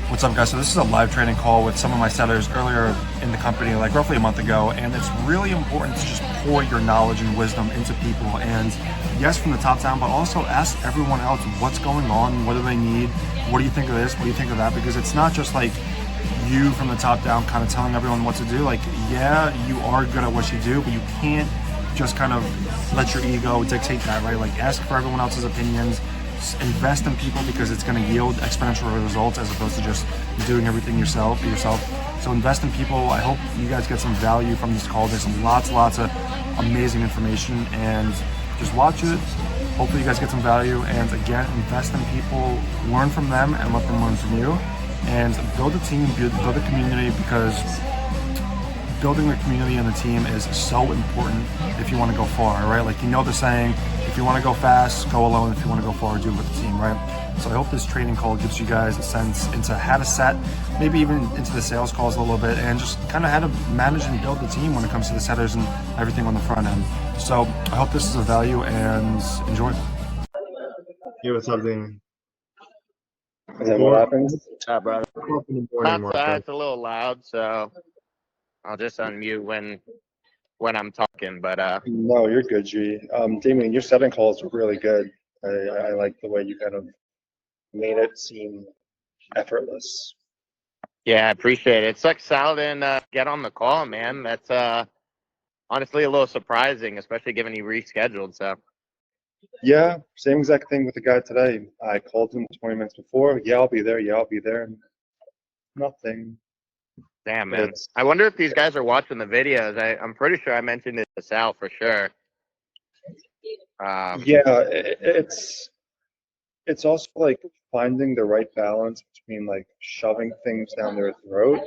What's up, guys? So this is a live training call with some of my sellers earlier in the company, like roughly a month ago, and it's really important to just pour your knowledge and wisdom into people. And yes, from the top down, but also ask everyone else what's going on, what do they need, what do you think of this, what do you think of that? Because it's not just like you from the top down kind of telling everyone what to do. Like, yeah, you are good at what you do, but you can't just kind of let your ego dictate that, right? Like, ask for everyone else's opinions. Invest in people because it's going to yield exponential results as opposed to just doing everything yourself. So invest in people. I hope you guys get some value from this call. There's lots of amazing information, and just watch it. Hopefully you guys get some value, and again, invest in people, learn from them and let them learn from you, and build a team, build a community, because building the community and the team is so important if you want to go far, right? Like, you know the saying, if you want to go fast, go alone. If you want to go far, do it with the team, right? So I hope this training call gives you guys a sense into how to set, maybe even into the sales calls a little bit, and just kind of how to manage and build the team when it comes to the setters and everything on the front end. So I hope this is of value, and enjoy. Hey, what's up, Dean? Is that what happens? Brother. In the morning, Outside, it's a little loud, so I'll just unmute when I'm talking. But No, you're good, G. Damien, your setting calls are really good. I like the way you kind of made it seem effortless. yeah, I appreciate it. It's like Sal didn't get on the call, man. That's honestly a little surprising, especially given he rescheduled. So Yeah, same exact thing with the guy today. I called him 20 minutes before. Yeah, I'll be there. Yeah, I'll be there. And nothing. damn, man. It's I wonder if these guys are watching the videos. I'm pretty sure I mentioned it to Sal for sure. yeah, it's also like finding the right balance between like shoving things down their throat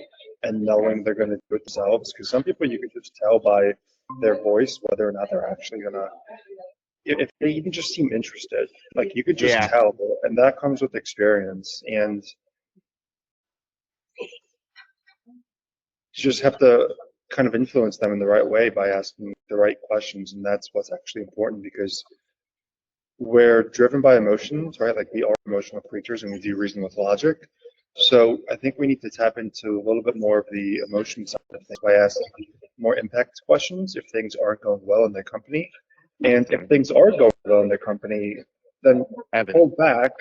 and knowing they're going to do it themselves. Because some people you can just tell by their voice whether or not they're actually going to, if they even just seem interested, like you could just Yeah. tell, and that comes with experience. And you just have to kind of influence them in the right way by asking the right questions, and that's what's actually important, because we're driven by emotions, right? Like, we are emotional creatures and we do reason with logic. So I think we need to tap into a little bit more of the emotion side of things by asking more impact questions if things aren't going well in their company. And if things are going well in their company, then Evan. hold back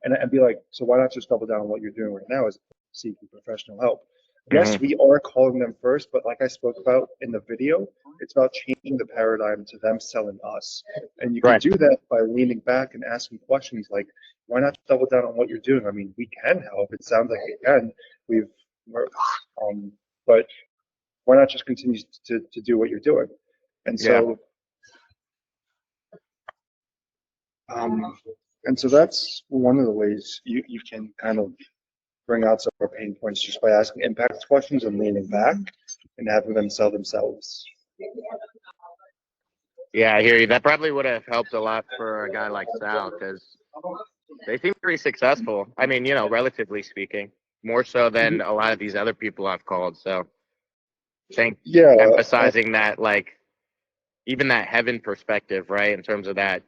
and be like, so why not just double down on what you're doing right now as seeking professional help? Yes, we are calling them first, but like I spoke about in the video, it's about changing the paradigm to them selling us. And you can Right. do that by leaning back and asking questions like, why not double down on what you're doing? I mean, we can help. It sounds like we can. But why not just continue to do what you're doing? And so, that's one of the ways you can kind of bring out some of our pain points, just by asking impact questions and leaning back and having them sell themselves. Yeah, I hear you. That probably would have helped a lot for a guy like Sal, because they seem pretty successful. I mean, relatively speaking, more so than a lot of these other people I've called. So I think emphasizing that, like, even that heaven perspective, right, in terms of that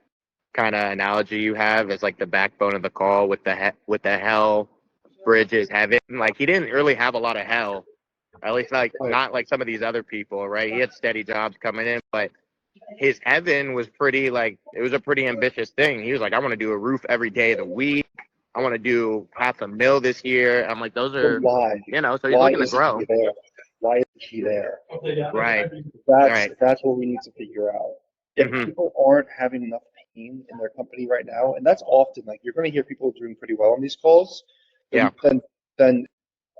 kind of analogy you have as like the backbone of the call with the hell bridge is heaven. Like, he didn't really have a lot of hell, at least not like some of these other people, right? He had steady jobs coming in, but his heaven was pretty, like, it was a pretty ambitious thing. He was like, I want to do a roof every day of the week. I want to do $500,000 this year. I'm like, those are, why? so he's looking to grow. Why is he there? Right. That's what we need to figure out. If people aren't having enough pain in their company right now, and that's often, like, you're going to hear people doing pretty well on these calls, then kind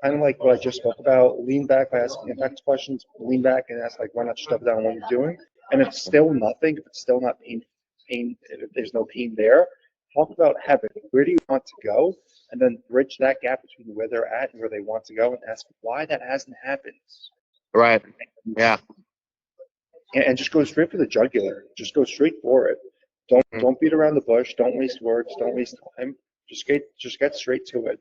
of like what I just spoke about, lean back by asking impact questions, lean back and ask, like, why not step down on what you're doing? And if it's still nothing, if it's still not pain, if there's no pain there, talk about heaven. Where do you want to go? And then bridge that gap between where they're at and where they want to go, and ask why that hasn't happened. Right. Yeah. And just go straight for the jugular. Just go straight for it. Don't beat around the bush. Don't waste words. Don't waste time. Just get straight to it.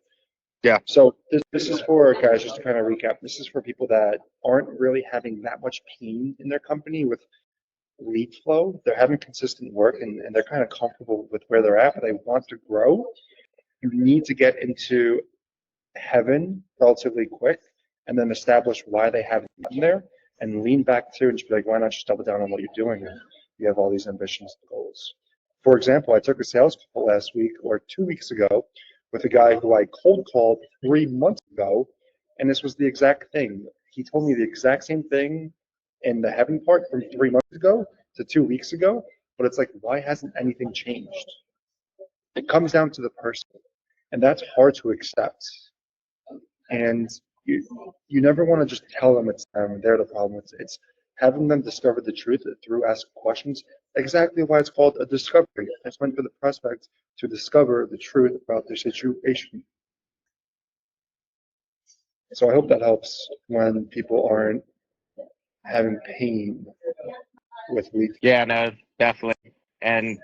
Yeah. So this is for, guys, just to kind of recap, this is for people that aren't really having that much pain in their company with lead flow. They're having consistent work and they're kind of comfortable with where they're at, but they want to grow. You need to get into heaven relatively quick and then establish why they haven't gotten there and lean back to and just be like, why not just double down on what you're doing? And you have all these ambitions and goals. For example, I took a sales call last week or 2 weeks ago with a guy who I cold called 3 months ago, and this was the exact thing. He told me the exact same thing in the heaven part from 3 months ago to 2 weeks ago, but it's like, why hasn't anything changed? It comes down to the person, and that's hard to accept. And you never want to just tell them it's them, they're the problem. It's having them discover the truth through asking questions. Exactly why it's called a discovery. It's meant for the prospect to discover the truth about their situation. So I hope that helps when people aren't having pain with lead. Yeah, no, definitely. And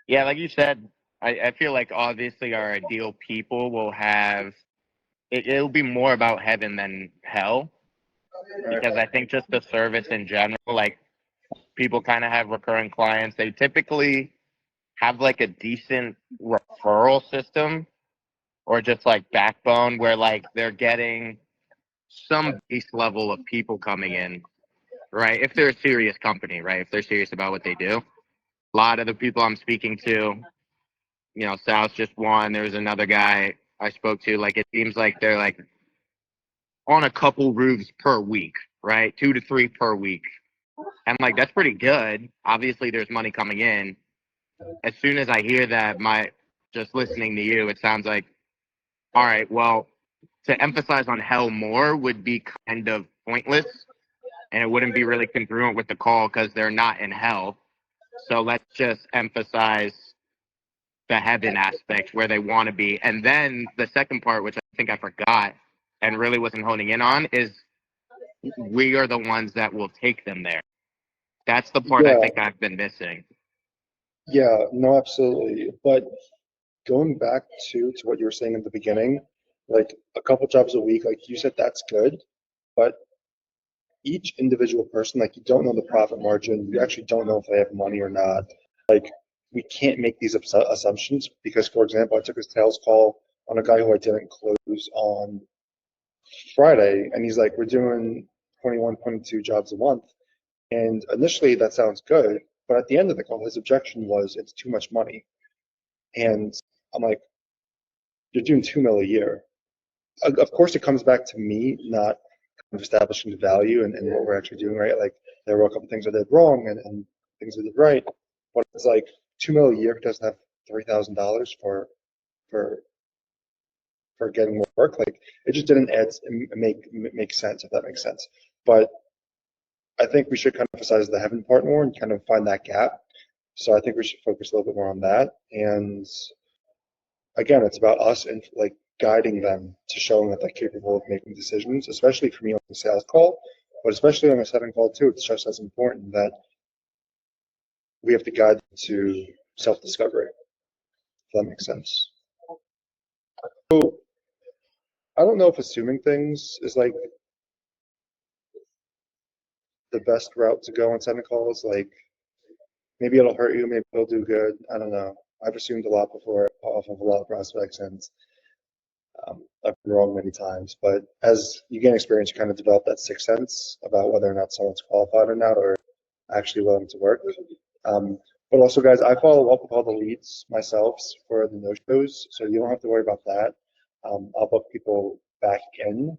yeah, like you said, I feel like obviously our ideal people will have it'll be more about heaven than hell, because I think just the service in general, like people kind of have recurring clients. They typically have like a decent referral system or just like backbone where like they're getting some base level of people coming in, right? If they're a serious company, right? If they're serious about what they do. A lot of the people I'm speaking to, you know, South just won. There was another guy I spoke to. Like, it seems like they're like on a couple roofs per week, right? 2 to 3 per week. And like, that's pretty good. Obviously, there's money coming in. As soon as I hear that, just listening to you, it sounds like, all right, well, to emphasize on hell more would be kind of pointless, and it wouldn't be really congruent with the call because they're not in hell. So let's just emphasize the heaven aspect where they want to be. And then the second part, which I think I forgot and really wasn't honing in on, is we are the ones that will take them there. That's the part I Yeah, think I've been missing. yeah, no, absolutely. But going back to what you were saying at the beginning, like a couple jobs a week, like you said, that's good. But each individual person, like you don't know the profit margin, you actually don't know if they have money or not. Like we can't make these assumptions because, for example, I took a sales call on a guy who I didn't close on Friday, and he's like, "We're doing 21, 22 jobs a month," and initially that sounds good, but at the end of the call, his objection was it's too much money, and I'm like, "You're doing 2 mil a year." Of course, it comes back to me not establishing the value and what we're actually doing right. Like there were a couple things I did wrong and things I did right, but it's like 2 mil a year doesn't have $3,000 for for getting more work. Like it just didn't make sense if that makes sense. But I think we should kind of emphasize the heaven part more and kind of find that gap. So I think we should focus a little bit more on that. And again, it's about us and like guiding them to showing that they're capable of making decisions, especially for me on the sales call, but especially on the setting call too. It's just as important that we have to guide them to self-discovery, if that makes sense. So I don't know if assuming things is like the best route to go on setting calls. Like maybe it'll hurt you, maybe it'll do good. I don't know. I've assumed a lot before off of a lot of prospects, and I've been wrong many times, but as you gain experience, you kind of develop that sixth sense about whether or not someone's qualified or not, or actually willing to work. But also, guys, I follow up with all the leads myself for the no-shows, so you don't have to worry about that. I'll book people back in,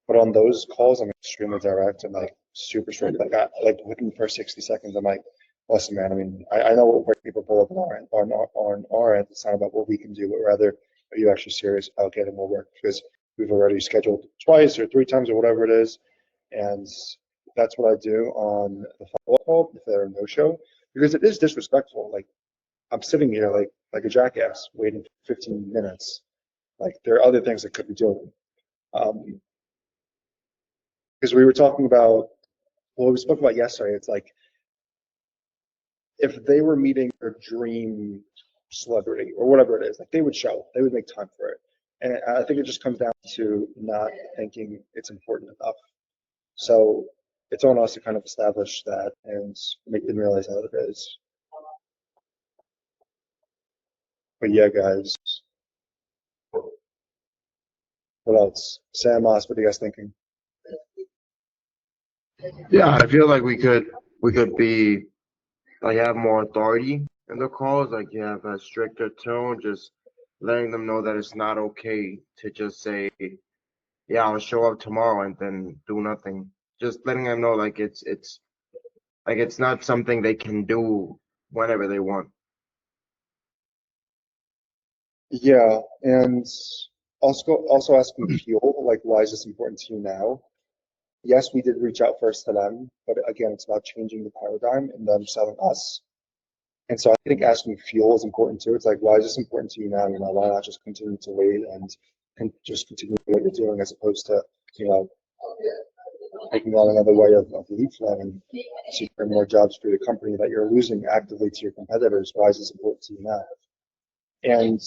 but on those calls, I'm extremely direct and like super straight. Like within the first 60 seconds, I'm like, listen, man. I mean, I know what people pull up on our end. It's not about what we can do, but rather, are you actually serious about getting more work? Because we've already scheduled twice or 3 times or whatever it is, and that's what I do on the follow-up call if they're a no-show, because it is disrespectful. Like I'm sitting here like a jackass waiting for 15 minutes. Like there are other things I could be doing. Because we were talking about, well, we spoke about yesterday. It's like if they were meeting their dream celebrity or whatever it is, like they would show, they would make time for it. And I think it just comes down to not thinking it's important enough. So it's on us to kind of establish that and make them realize how it is. But yeah, guys, What else? Sam, what are you guys thinking? Yeah, I feel like we could be like have more authority in the calls, like you have a stricter tone, just letting them know that it's not okay to just say, yeah, I'll show up tomorrow and then do nothing. Just letting them know like it's not something they can do whenever they want. Yeah, and also asking fuel, like why is this important to you now? Yes, we did reach out first to them, but again, it's about changing the paradigm and them selling us. And so I think asking fuel is important too. It's like, why is this important to you now? You know, why not just continue to wait and just continue what you're doing as opposed to, you know, taking on another way of lead flow and securing more jobs for your company that you're losing actively to your competitors. Why is this important to you now? And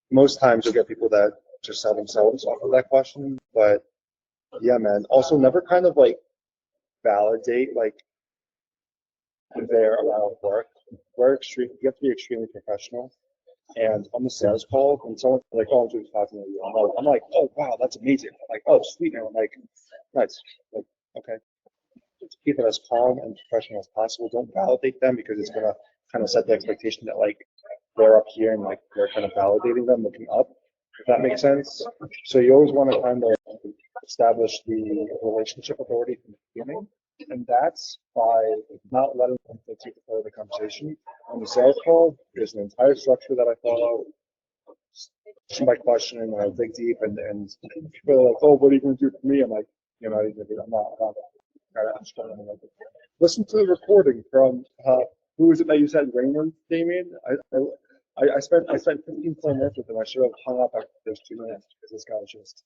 most times you'll get people that just sell themselves off of that question. But yeah, man, also never kind of like validate like their amount of work. You have to be extremely professional. And on the sales call, when someone's like, "Oh, I'm doing 5 million a year," I'm like, "Oh, wow, that's amazing." I'm like, "Oh, sweet." And I'm like, "Nice." Like, okay. Just keep it as calm and professional as possible. Don't validate them because it's gonna kind of set the expectation that like they're up here and like they're kind of validating them looking up, if that makes sense. So you always want to kind of establish the relationship authority from the beginning. And that's by not letting them take the flow of the conversation. On the sales call, there's an entire structure that I follow. Question by question, and I dig deep, and people are like, "Oh, what are you going to do for me?" I'm like, "You're not even. I'm not. I'm just going to listen to the recording from who is it that you said, Raymond, Damien? I spent 15 minutes with him. I should have hung up after those 2 minutes because this guy was just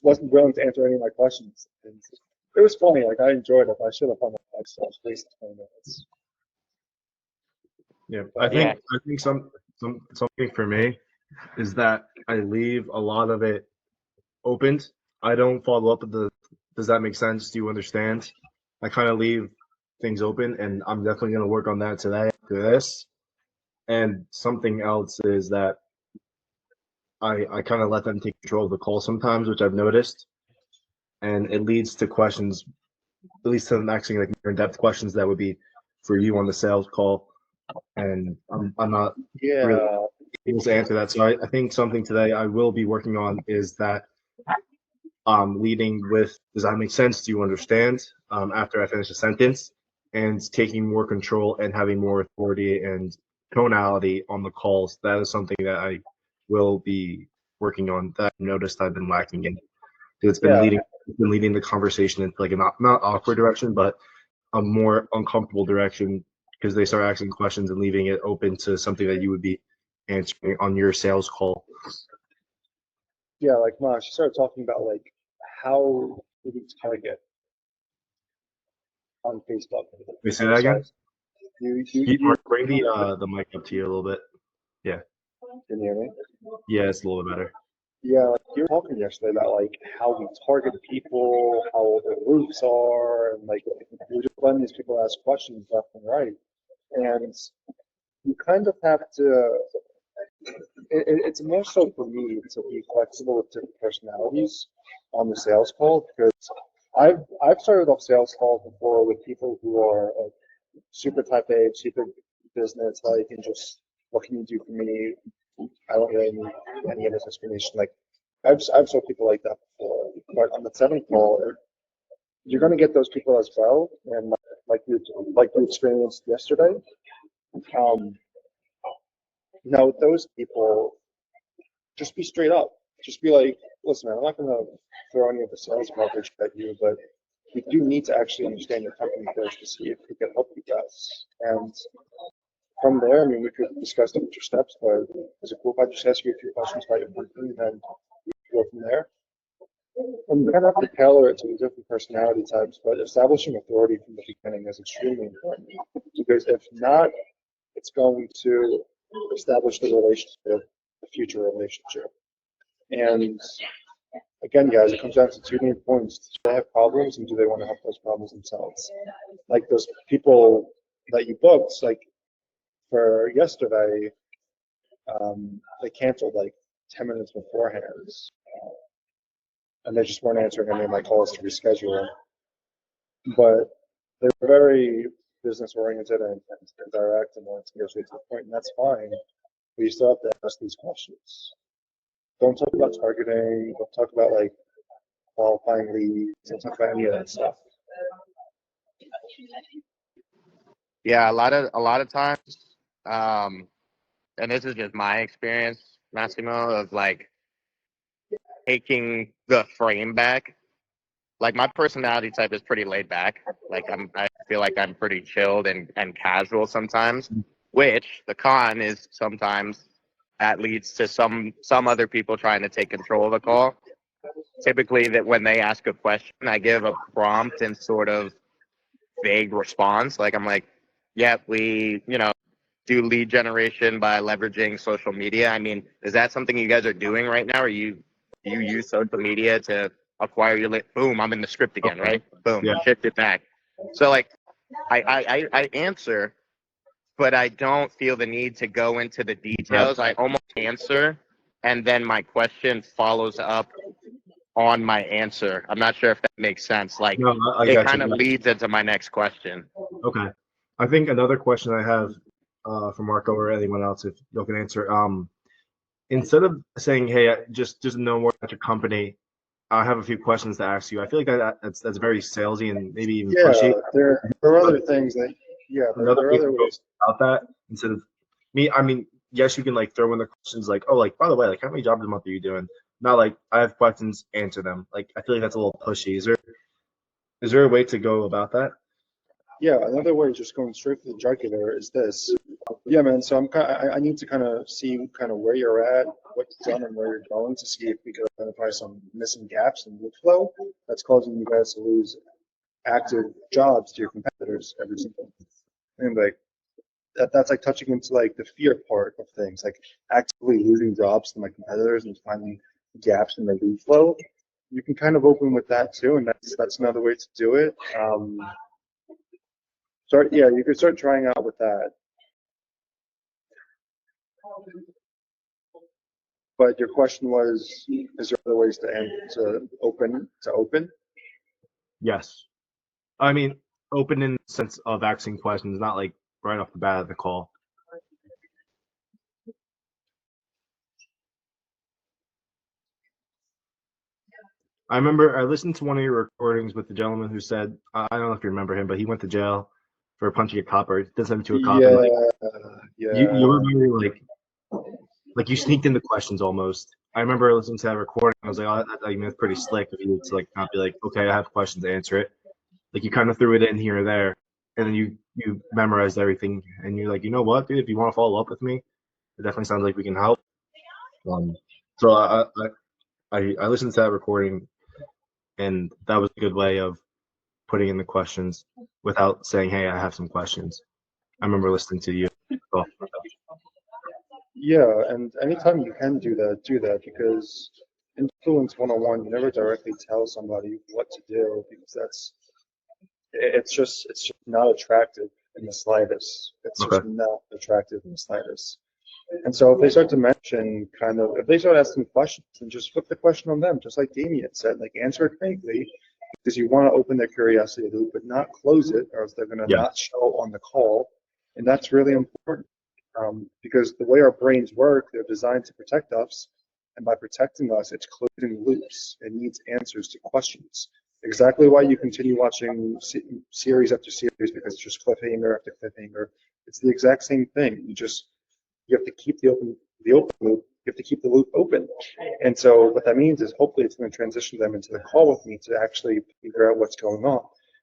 wasn't willing to answer any of my questions. And it was funny. Like I enjoyed it. But I should have hung up. I was wasted 20 minutes. Yeah, Yeah. I think something for me is that I leave a lot of it opened. I don't follow up with the, does that make sense? Do you understand? I kind of leave things open, and I'm definitely going to work on that today after this. And something else is that I kind of let them take control of the call sometimes, which I've noticed, and it leads to questions, at least to them asking like more in-depth questions that would be for you on the sales call, and I'm not really Yeah. able to answer that. So I think something today I will be working on is that leading with, does that make sense? Do you understand? After I finish a sentence, and taking more control and having more authority and tonality on the calls. That is something that I will be working on that I've noticed I've been lacking in. It's been Yeah. leading the conversation into like a not awkward direction, but a more uncomfortable direction because they start asking questions and leaving it open to something that you would be answering on your sales call. Yeah, like Mosh, she started talking about like how do we target on Facebook Can you say on that the again? site. You Bring the mic up to you a little bit. Yeah. can you hear me? Yeah, it's a little bit better. Yeah, like you were talking yesterday about like how we target people, how old their roofs are, and like we just letting these people ask questions left and right. And you kind of have to it's more so for me to be flexible with different personalities on the sales call because I've started off sales calls before with people who are like super type A, super business, like and just what can you do for me? I don't really need any of this explanation. Like I've saw people like that before, but on the seventh call, you're going to get those people as well, and like you experienced yesterday. Um, now with those people, just be straight up. Just be like, listen, man, I'm not going to throw any of the sales garbage at you, but we do need to actually understand your company first to see if we can help you guys. And from there, I mean, we could discuss the future steps, but is it cool if I just ask you a few questions about your company and then go from there? And you kind of have to tailor it to the different personality types, but establishing authority from the beginning is extremely important because if not, it's going to establish the relationship, the future relationship. And again, guys, it comes down to two main points. Do they have problems and do they want to help those problems themselves? Like those people that you booked, like for yesterday, they canceled like 10 minutes beforehand, and they just weren't answering any of my calls to reschedule them. But they're very business oriented and direct and want to go straight to the point, and that's fine. But you still have to ask these questions. Don't talk about targeting. Don't talk about like qualifying leads. Don't talk about any of that stuff. Yeah, a lot of times, and this is just my experience, Massimo, of like taking the frame back. Like my personality type is pretty laid back. Like I feel like I'm pretty chilled and casual sometimes, which the con is sometimes that leads to some other people trying to take control of a call. Typically that when they ask a question, I give a prompt and sort of vague response. Like I'm like, yeah, we, do lead generation by leveraging social media. I mean, is that something you guys are doing right now? Or you use social media to acquire your boom, I'm in the script again, right? Boom, Yeah. shift it back. So like I answer, but I don't feel the need to go into the details. I almost answer and then my question follows up on my answer. I'm not sure if that makes sense. Like No, I it got kind you. of leads into my next question. Okay. I think another question I have for Marco or anyone else, if you can answer, instead of saying, "Hey, just know more about your company," I have a few questions to ask you. I feel like that's very salesy and maybe even Yeah, pushy. there are other things that, yeah, there Another are way other to go ways. about that instead of me. I mean, yes, you can like throw in the questions like, "Oh, like by the way, like how many jobs a month are you doing?" Not like I have questions, answer them. Like I feel like that's a little pushy. Is there a way to go about that? Yeah, another way, just going straight for the jugular, is this. Yeah, man. So I need to kind of see kind of where you're at, what you've done, and where you're going to see if we can identify some missing gaps in lead flow that's causing you guys to lose active jobs to your competitors every single. And like that's like touching into like the fear part of things, like actively losing jobs to my competitors and finding gaps in the lead flow. You can kind of open with that too, and that's another way to do it. Yeah, you could start trying out with that. But your question was, is there other ways to open? Yes. I mean, open in the sense of asking questions, not like right off the bat of the call. I remember I listened to one of your recordings with the gentleman who said, I don't know if you remember him, but he went to jail for punching a cop or did something to a cop, and Yeah, like yeah. you were very like you sneaked in the questions almost. I remember listening to that recording. I was like, oh, I mean, that's pretty slick of you to like not be like, okay, I have questions, answer it. Like you kind of threw it in here or there, and then you memorized everything, and you're like, you know what, dude, if you want to follow up with me, it definitely sounds like we can help. So I listened to that recording, and that was a good way of putting in the questions without saying, hey, I have some questions. I remember listening to you. So, Yeah, and anytime you can do that because influence 101, you never directly tell somebody what to do because it's just not attractive in the slightest. It's okay. just not attractive in the slightest. And so if they start to mention if they start asking questions, then just flip the question on them, just like Damien said, like answer it vaguely because you want to open their curiosity loop, but not close it, or else they're going to Yeah. not show on the call. And that's really important because the way our brains work, they're designed to protect us. And by protecting us, it's closing loops. It needs answers to questions. Exactly why you continue watching series after series because it's just cliffhanger after cliffhanger. It's the exact same thing. You have to keep the open loop. You have to keep the loop open. And so what that means is hopefully it's going to transition them into the call with me to actually figure out what's going on.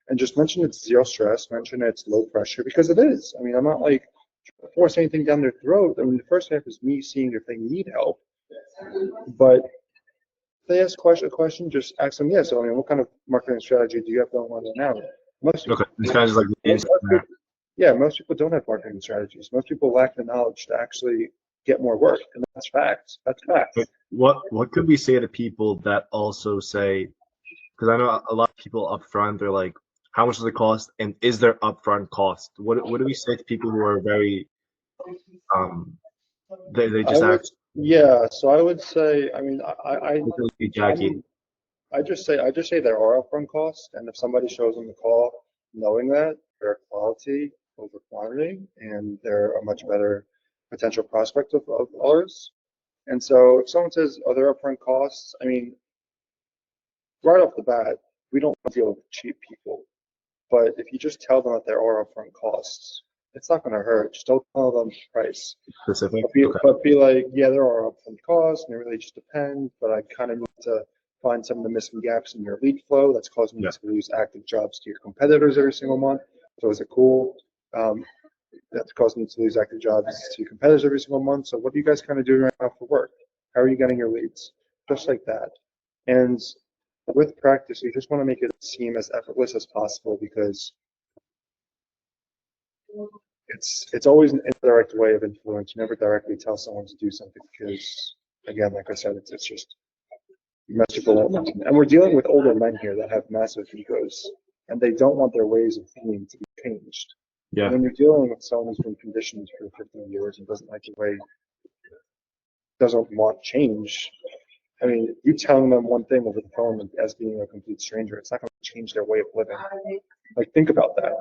And just mention it's zero stress, mention it's low pressure because it is. I mean, I'm not like trying to force anything down their throat. I mean, the first half is me seeing if they need help. But if they ask a question, just ask them, yeah, so I mean, what kind of marketing strategy do you have going on right now? Most Okay. people, This guy's just like, yeah, most people don't have marketing strategies. Most people lack the knowledge to actually get more work, and that's facts. That's facts. what could we say to people that also say, because I know a lot of people up front, they're like, how much does it cost? And is there upfront cost? What do we say to people who are very, um, They I just would, act yeah. So I would say, I mean, like I'm, Jackie. I just say there are upfront costs, and if somebody shows on the call knowing that they're quality over quantity, and they're a much better potential prospect of ours. And so if someone says, "Are there upfront costs?" I mean, right off the bat, we don't want to deal with cheap people. But if you just tell them that there are upfront costs, it's not going to hurt. Just don't tell them the price. Specific. Okay. But be like, yeah, there are upfront costs, and it really just depends. But I kind of need to find some of the missing gaps in your lead flow that's causing me Yeah. to lose active jobs to your competitors every single month. So is it cool? That's causing me to lose active jobs to your competitors every single month. So what are you guys kind of doing right now for work? How are you getting your leads? Just like that. And with practice, you just want to make it seem as effortless as possible because it's always an indirect way of influence. You never directly tell someone to do something because, again, like I said, it's just magical. And we're dealing with older men here that have massive egos, and they don't want their ways of thinking to be changed. Yeah. When you're dealing with someone who's been conditioned for 15 years and doesn't like the way, doesn't want change, I mean, you telling them one thing over the phone as being a complete stranger, it's not going to change their way of living. Like, think about that.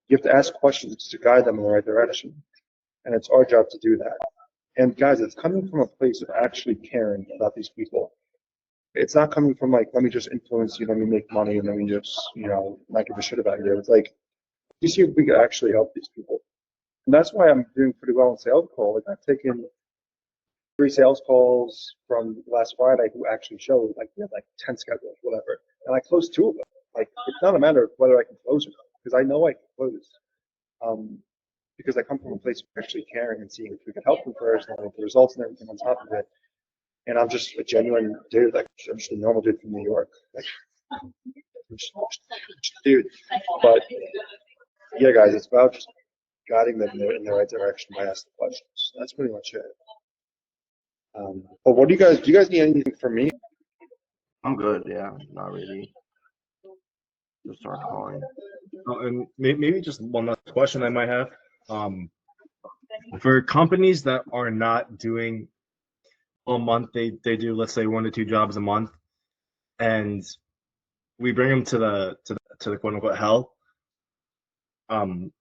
You have to ask questions to guide them in the right direction. And it's our job to do that. And guys, it's coming from a place of actually caring about these people. It's not coming from like, let me just influence you, let me make money, and let me just, not give a shit about you. It's like, you see if we could actually help these people. And that's why I'm doing pretty well in sales call. Like I've taken 3 sales calls from last Friday who actually showed like we had like 10 schedules, whatever. And I closed 2 of them. Like it's not a matter of whether I can close or not, because I know I can close. Because I come from a place of actually caring and seeing if we can help them first and then the results and everything on top of it. And I'm just a genuine dude. Like I'm just a normal dude from New York. Like I'm just a dude. But yeah, guys, it's about just guiding them in the right direction by asking questions. That's pretty much it. But what do you guys need anything from me? I'm good, yeah, not really. Just start calling. And maybe just one last question I might have. For companies that are not doing a month, they do, let's say, 1 to 2 jobs a month, and we bring them to the quote unquote hell. And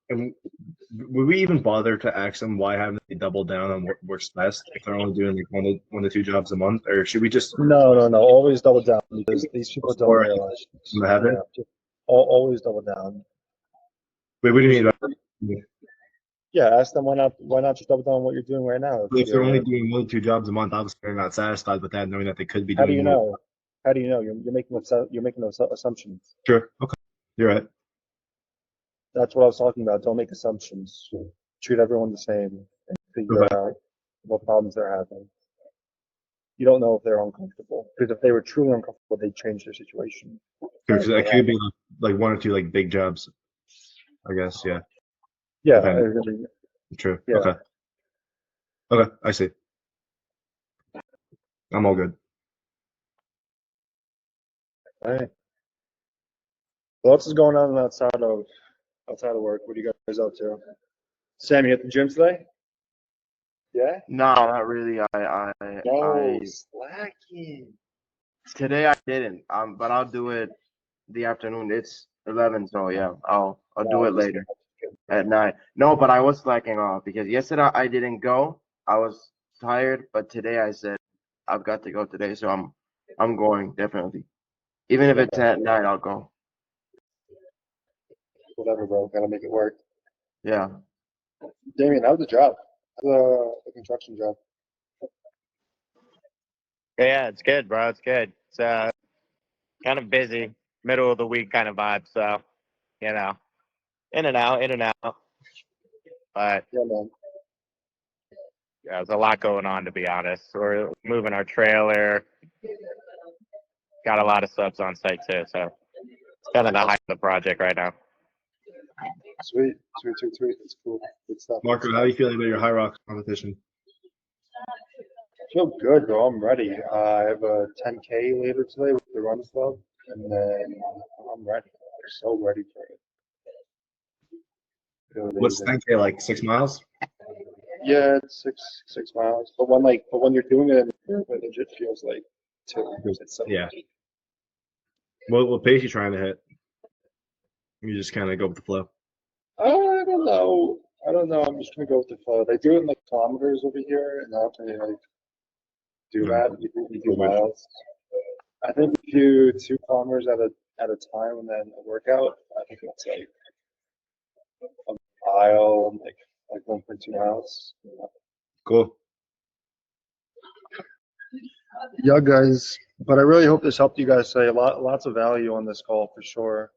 would we even bother to ask them why haven't they doubled down on what works best if they're only doing like 1 to 2 jobs a month, or should we just No. Always double down because these people don't explore realize. in the heaven? Yeah, always double down. Wait, what do you mean? Yeah, ask them why not just double down on what you're doing right now. If they're only doing 1 to 2 jobs a month, obviously they're not satisfied with that, knowing that they could be How do doing you more. know? How do you know? You're making those assumptions. Sure. Okay. You're right. That's what I was talking about. Don't make assumptions. Treat everyone the same and figure Okay. out what problems they're having. You don't know if they're uncomfortable because if they were truly uncomfortable, they'd change their situation. Sure, so that could be like 1 or 2 like big jobs, I guess. Yeah. Yeah, Depending. True. yeah. Okay. Okay. I see. I'm all good. All right. What else is going on outside of work? What are you guys up to? Sam, you at the gym today? Yeah. No, not really. No, slacking. Today I didn't. But I'll do it the afternoon. It's 11, so yeah, I'll do it later at night. No, but I was slacking off because yesterday I didn't go. I was tired, but today I said I've got to go today, so I'm going definitely. Even if it's at night, I'll go. Whatever, bro. Gotta make it work. Yeah. Damien, how's the job? How's the construction job? Yeah, it's good, bro. It's good. It's kind of busy, middle of the week kind of vibe. So, you know, in and out, in and out. But Yeah, man. yeah, there's a lot going on, to be honest. We're moving our trailer. Got a lot of subs on site too, so it's kind of the height of the project right now. Sweet. That's cool. Good stuff. Marco, how are you feeling about your High Rocks competition? I feel good, bro. I'm ready. I have a 10K later today with the run club, and then I'm ready. I'm so ready for it. Feel What's amazing. 10K, like 6 miles? Yeah, it's 6 miles. But when you're doing it in the village, it feels like 2. It's 7. Yeah. What pace you trying to hit? You just kind of go with the flow. I don't know. I don't know. I'm just gonna go with the flow. They do it in like kilometers over here, and now they like do that. We do miles. I think we do 2 kilometers at a time, and then a workout. I think that's like a mile, like 1.2 miles. Cool. Yeah, guys. But I really hope this helped you guys say lots of value on this call for sure.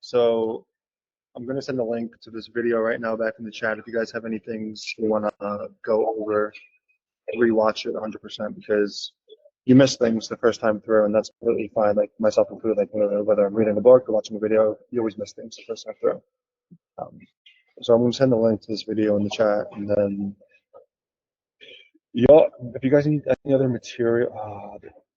So I'm going to send a link to this video right now back in the chat. If you guys have any things you want to go over, rewatch it 100% because you miss things the first time through, and that's completely fine. Like myself included, like whether I'm reading a book or watching a video, you always miss things the first time through. So I'm going to send a link to this video in the chat, and then y'all, if you guys need any other material,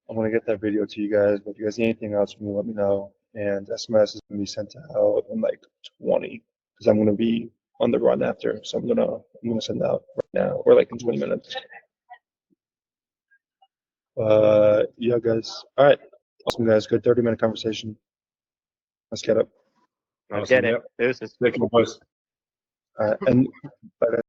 I'm going to get that video to you guys. But if you guys need anything else from me, let me know. And SMS is going to be sent out in like 20 because I'm going to be on the run after. So I'm gonna send out right now or like in 20 minutes. Yeah, guys. All right. Awesome, guys. Good 30-minute conversation. Let's get up. Let's Awesome. get it. Yep. Deuces. Thank you, boys. And bye, guys.